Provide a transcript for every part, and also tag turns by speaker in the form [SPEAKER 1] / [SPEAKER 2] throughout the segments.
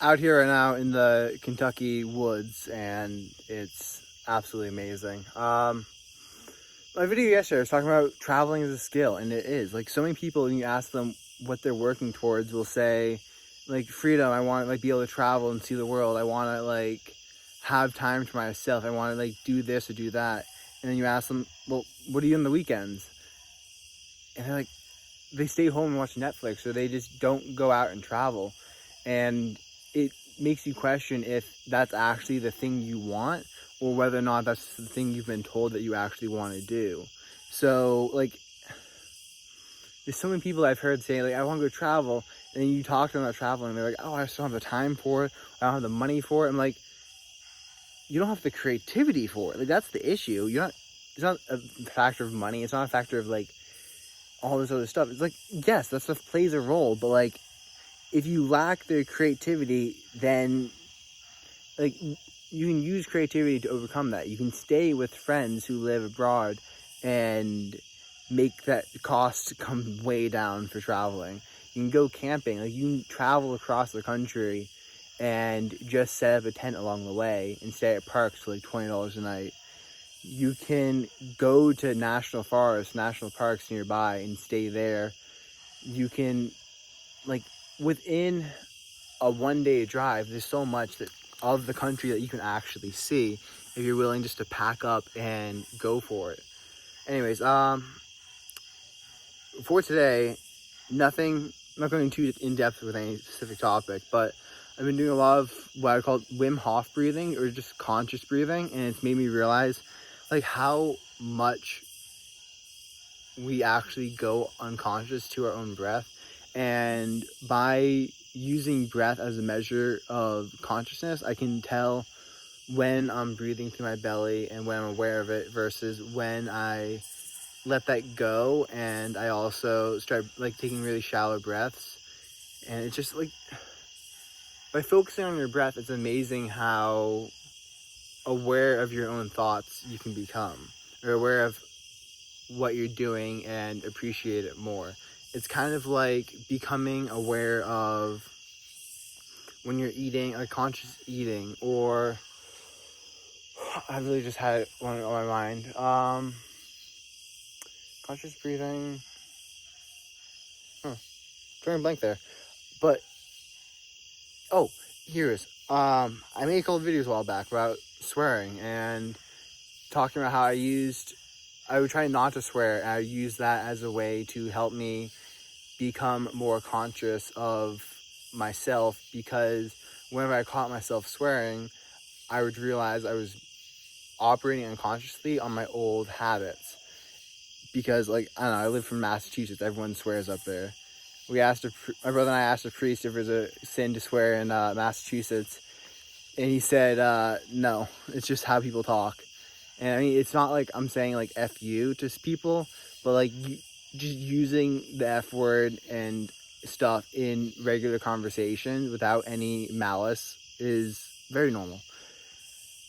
[SPEAKER 1] out here right now in the Kentucky woods, and it's absolutely amazing. My video yesterday was talking about traveling as a skill, and it is. Like, so many people, when you ask them what they're working towards, will say, like, freedom. I want to, like, be able to travel and see the world. I want to, like, have time for myself. I want to, like, do this or do that. And then you ask them, well, what do you do on the weekends? And they're like, they stay home and watch Netflix, or they just don't go out and travel. And it makes you question if that's actually the thing you want, or whether or not that's the thing you've been told that you actually want to do. So, like, there's so many people I've heard say, like, I want to go travel, and then you talk to them about traveling, and they're like, oh, I just don't have the time for it, I don't have the money for it. I'm like, you don't have the creativity for it. Like, that's the issue. It's not a factor of money. It's not a factor of, like, all this other stuff. It's like, yes, that stuff plays a role, but, like, if you lack the creativity, then, like, you can use creativity to overcome that. You can stay with friends who live abroad and make that cost come way down for traveling. You can go camping. Like, you can travel across the country and just set up a tent along the way and stay at parks for like $20 a night. You can go to national forests, national parks nearby and stay there. You can, like, within a one-day drive, there's so much of the country that you can actually see if you're willing just to pack up and go for it. Anyways, for today, I'm not going too in-depth with any specific topic, but I've been doing a lot of what I call Wim Hof breathing, or just conscious breathing, and it's made me realize, like, how much we actually go unconscious to our own breath. And by using breath as a measure of consciousness, I can tell when I'm breathing through my belly and when I'm aware of it versus when I let that go and I also start, like, taking really shallow breaths. And it's just, like, by focusing on your breath, it's amazing how aware of your own thoughts you can become, or aware of what you're doing and appreciate it more. It's kind of like becoming aware of when you're eating, like conscious eating, or I really just had one on my mind. Conscious breathing. Drawing blank there. But here's I made a couple of videos a while back about swearing and talking about how I would try not to swear, and I use that as a way to help me become more conscious of myself, because whenever I caught myself swearing, I would realize I was operating unconsciously on my old habits. Because, like, I don't know, I live from Massachusetts, everyone swears up there. My brother and I asked a priest if there's a sin to swear in Massachusetts, and he said no, it's just how people talk. And I mean, it's not like I'm saying, like, F you to people, but, like, just using the F word and stuff in regular conversation without any malice is very normal.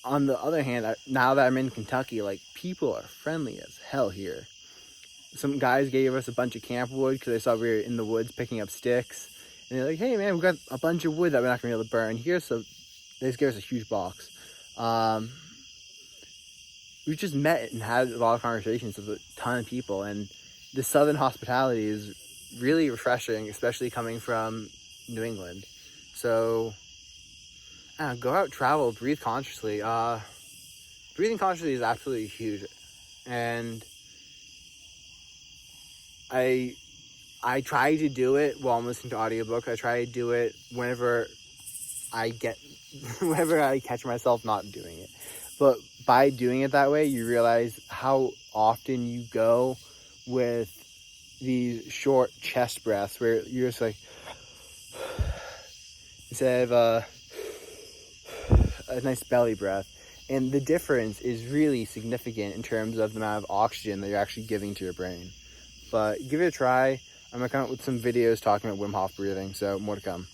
[SPEAKER 1] On the other hand, now that I'm in Kentucky, like, people are friendly as hell here. Some guys gave us a bunch of camp wood because they saw we were in the woods picking up sticks. And they're like, hey, man, we got a bunch of wood that we're not going to be able to burn here. So they just gave us a huge box. We just met and had a lot of conversations with a ton of people. And the Southern hospitality is really refreshing, especially coming from New England. So go out, travel, breathe consciously. Breathing consciously is absolutely huge. And I try to do it while I'm listening to audiobooks. I try to do it whenever I catch myself not doing it. But by doing it that way, you realize how often you go with these short chest breaths where you're just like, instead of a nice belly breath. And the difference is really significant in terms of the amount of oxygen that you're actually giving to your brain. But give it a try. I'm going to come up with some videos talking about Wim Hof breathing, so more to come.